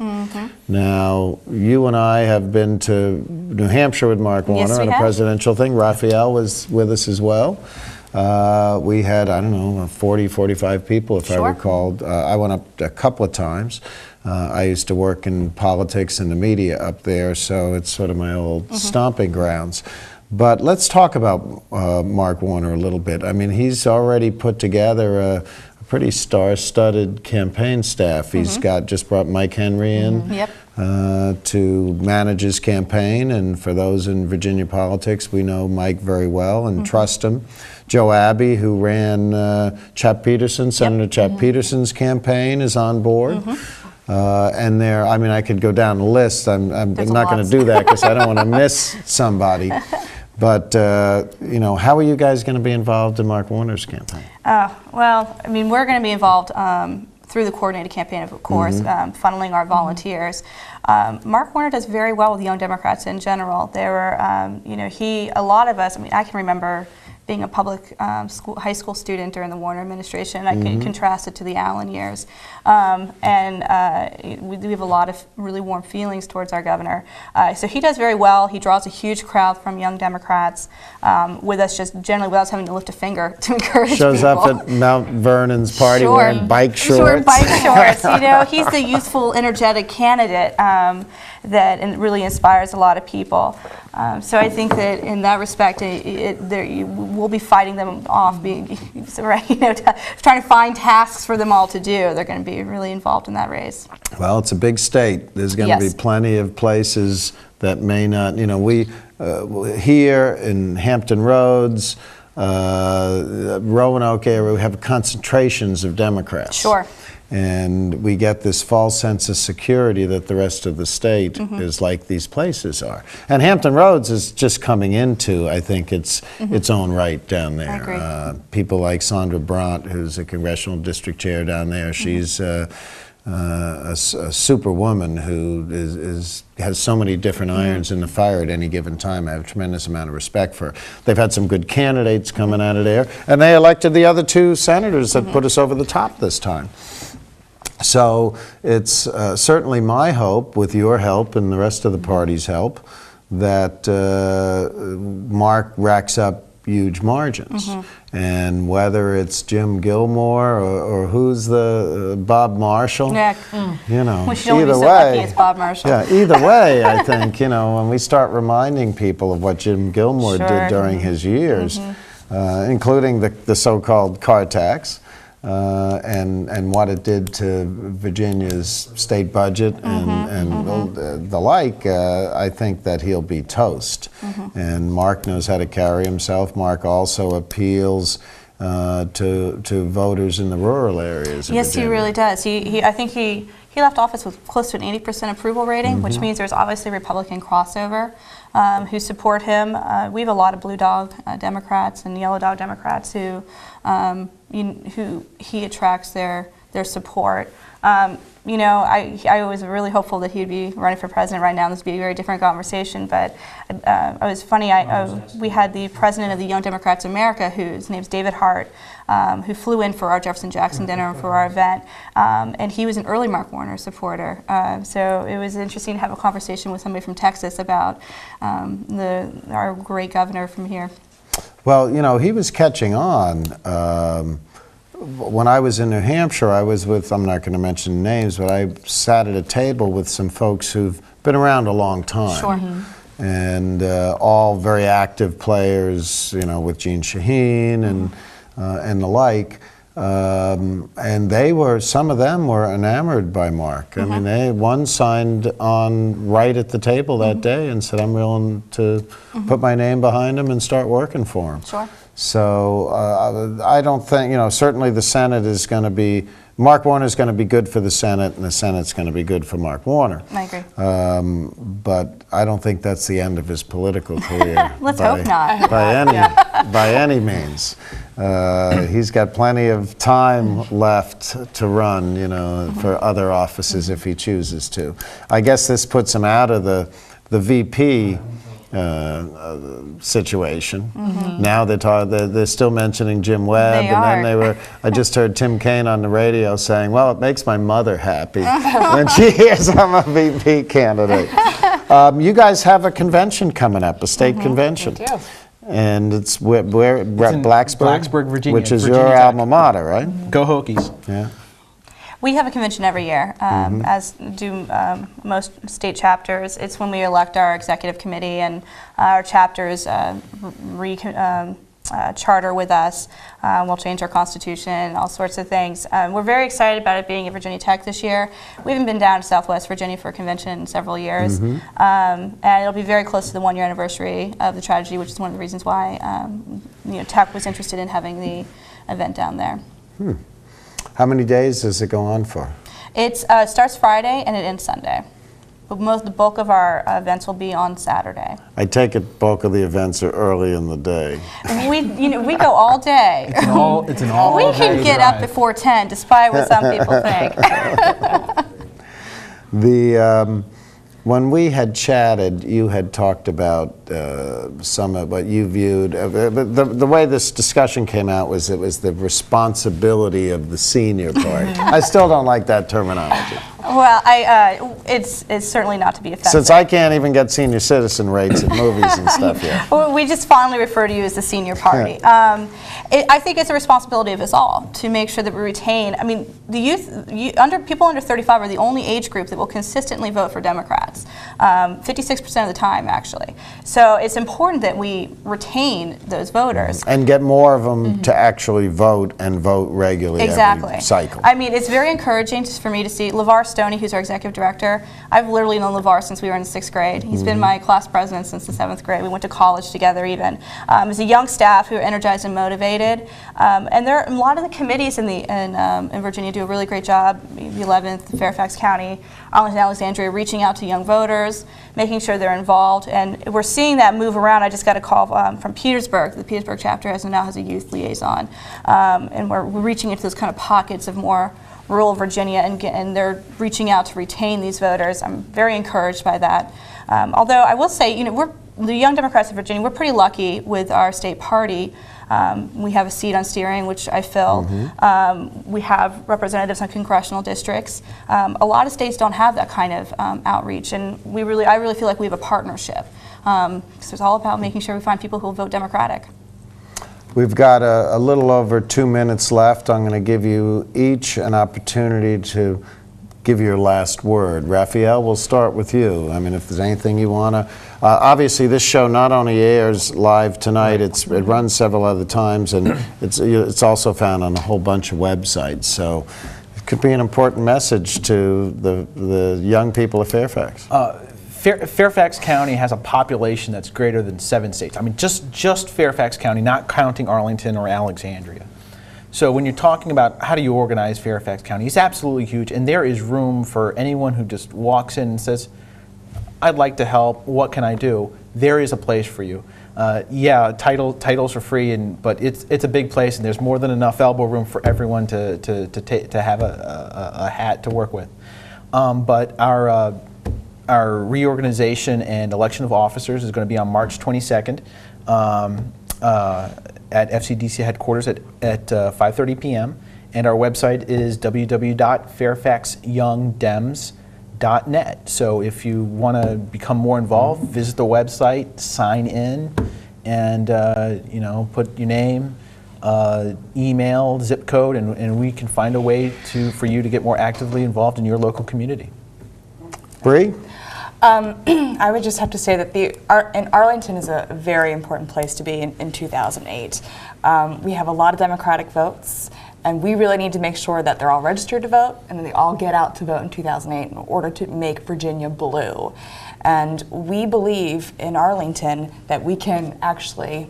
Now, you and I have been to New Hampshire with Mark Warner Yes, we on a have. presidential thing. Raphael was with us as well. We had, I don't know, 40, 45 people, if I Sure. recall. I went up a couple of times. I used to work in politics and the media up there, so it's sort of my old stomping grounds. But let's talk about Mark Warner a little bit. I mean, he's already put together a pretty star-studded campaign staff. He's just brought Mike Henry in to manage his campaign, and for those in Virginia politics, we know Mike very well and trust him. Joe Abbey, who ran Chap Peterson, Senator Chap Peterson's campaign, is on board. And there, I mean, I could go down the list. I'm not going to do that because I don't want to miss somebody. But, how are you guys going to be involved in Mark Warner's campaign? Well, I mean, we're going to be involved through the coordinated campaign, of course, funneling our volunteers. Mark Warner does very well with Young Democrats in general. There were, a lot of us, I mean, I can remember being a public high school student during the Warner administration. I can contrast it to the Allen years. We have a lot of really warm feelings towards our governor. So he does very well. He draws a huge crowd from Young Democrats with us, just generally without us having to lift a finger to encourage Shows people. up at Mount Vernon's party Sure. wearing bike shorts. Wearing bike shorts. He's the youthful, energetic candidate that really inspires a lot of people. So I think that in that respect, we'll be fighting them off, trying to find tasks for them all to do. They're going to be really involved in that race. Well, it's a big state. There's going to be plenty of places that may not, we here in Hampton Roads, Roanoke area, we have concentrations of Democrats. Sure. And we get this false sense of security that the rest of the state is like these places are. And Hampton Roads is just coming into, I think, its own right down there. I agree. People like Sandra Brandt, who's a congressional district chair down there, she's a superwoman who has so many different irons in the fire at any given time. I have a tremendous amount of respect for her. They've had some good candidates coming out of there, and they elected the other two senators that put us over the top this time. So it's certainly my hope, with your help and the rest of the party's help, that Mark racks up huge margins. And whether it's Jim Gilmore or who's the Bob Marshall, you know, We should only be either so way, lucky it's Bob Marshall. yeah, either way, I think, you know, when we start reminding people of what Jim Gilmore did during his years, including the so-called car tax, and what it did to Virginia's state budget and the like, I think that he'll be toast. And Mark knows how to carry himself. Mark also appeals to voters in the rural areas of Yes, Virginia. he really does. I think he left office with close to an 80% approval rating, which means there's obviously Republican crossover who support him. We have a lot of blue dog Democrats and yellow dog Democrats who he attracts their support. You know, I was really hopeful that he'd be running for president right now. This would be a very different conversation, but it was funny. We had the president of the Young Democrats of America, whose name's David Hart, who flew in for our Jefferson Jackson dinner and for our event, and he was an early Mark Warner supporter. So it was interesting to have a conversation with somebody from Texas about our great governor from here. Well, you know, he was catching on. When I was in New Hampshire, I was with, I'm not going to mention names, but I sat at a table with some folks who've been around a long time. Sure. And all very active players, you know, with Gene Shaheen and the like. And they were, some of them were enamored by Mark. I mean, one signed on right at the table that day and said, I'm willing to put my name behind him and start working for him. Sure. So I don't think, you know, certainly the Senate is going to be, Mark Warner is going to be good for the Senate, and the Senate's going to be good for Mark Warner. I agree. But I don't think that's the end of his political career. Let's hope not. By any means. He's got plenty of time left to run, you know, for other offices if he chooses to. I guess this puts him out of the VP situation. Now they're still mentioning Jim Webb, then I just heard Tim Kaine on the radio saying, well, it makes my mother happy when she hears I'm a VP candidate. You guys have a convention coming up, a state convention. We do. And it's where Blacksburg, Virginia, which is Virginia your Tech. alma mater, right? Go Hokies. Yeah. We have a convention every year, as do most state chapters. It's when we elect our executive committee and our chapters charter with us. We'll change our constitution, all sorts of things. We're very excited about it being at Virginia Tech this year. We haven't been down to Southwest Virginia for a convention in several years. And it'll be very close to the one-year anniversary of the tragedy, which is one of the reasons why Tech was interested in having the event down there. How many days does it go on for? It starts Friday and it ends Sunday. But the bulk of our events will be on Saturday. I take it bulk of the events are early in the day. We go all day. It's an all We can get up before 10, despite what some people think. When we had chatted, you had talked about some of what you viewed. The way this discussion came out was it was the responsibility of the senior part. I still don't like that terminology. Well, it's certainly not to be offensive. Since I can't even get senior citizen rates at movies and stuff yet. Well, we just fondly refer to you as the senior party. I think it's a responsibility of us all to make sure that we retain. I mean, the youth, people under 35 are the only age group that will consistently vote for Democrats, 56% of the time, actually. So it's important that we retain those voters. And get more of them to actually vote and vote regularly every cycle. I mean, it's very encouraging for me to see LeVar Stoney, who's our executive director, I've literally known LeVar since we were in 6th grade. He's been my class president since the 7th grade. We went to college together even. As a young staff who are energized and motivated. And there are a lot of the committees in Virginia do a really great job. The 11th, Fairfax County, Arlington, Alexandria, reaching out to young voters, making sure they're involved. And we're seeing that move around. I just got a call from Petersburg. The Petersburg chapter now has a youth liaison. And we're reaching into those kind of pockets of more rural Virginia, and they're reaching out to retain these voters. I'm very encouraged by that. Although I will say, we're the Young Democrats of Virginia, we're pretty lucky with our state party. We have a seat on steering, which I fill. We have representatives on congressional districts. A lot of states don't have that kind of outreach, and I really feel like we have a partnership. So it's all about making sure we find people who will vote Democratic. We've got a little over 2 minutes left. I'm going to give you each an opportunity to give your last word. Raphael, we'll start with you. I mean, if there's anything you want to... obviously, this show not only airs live tonight, it runs several other times, and it's also found on a whole bunch of websites. So it could be an important message to the young people of Fairfax. Fairfax County has a population that's greater than 7 states. I mean, just Fairfax County, not counting Arlington or Alexandria. So when you're talking about how do you organize Fairfax County, it's absolutely huge, and there is room for anyone who just walks in and says, I'd like to help, what can I do? There is a place for you. Yeah, titles are free, but it's a big place, and there's more than enough elbow room for everyone to have a hat to work with. But our reorganization and election of officers is going to be on March 22nd at FCDC headquarters at 5:30 p.m. And our website is www.fairfaxyoungdems.net. So if you want to become more involved, visit the website, sign in, and put your name, email, zip code, and we can find a way for you to get more actively involved in your local community. Bree? I would just have to say that Arlington is a very important place to be in 2008. We have a lot of Democratic votes, and we really need to make sure that they're all registered to vote and that they all get out to vote in 2008 in order to make Virginia blue. And we believe in Arlington that we can actually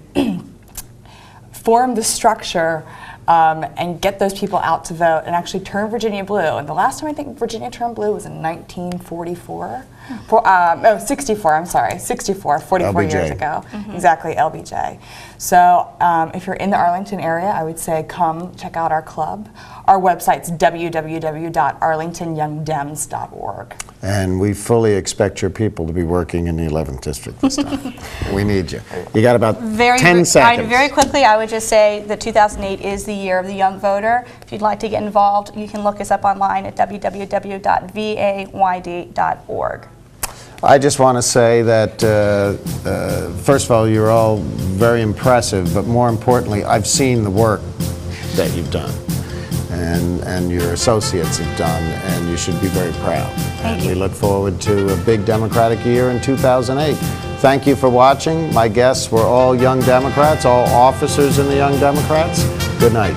form the structure and get those people out to vote and actually turn Virginia blue. And the last time I think Virginia turned blue was in 1944. 64, I'm sorry, 44, 44 LBJ. years ago. Exactly, LBJ. So if you're in the Arlington area, I would say come check out our club. Our website's www.arlingtonyoungdems.org. And we fully expect your people to be working in the 11th District this time. We need you. You got about 10 seconds. Very quickly, I would just say that 2008 is the year of the young voter. If you'd like to get involved, you can look us up online at www.vayd.org. I just want to say that, first of all, you're all very impressive, but more importantly, I've seen the work that you've done and your associates have done, and you should be very proud. And we look forward to a big Democratic year in 2008. Thank you for watching. My guests were all Young Democrats, all officers in the Young Democrats. Good night.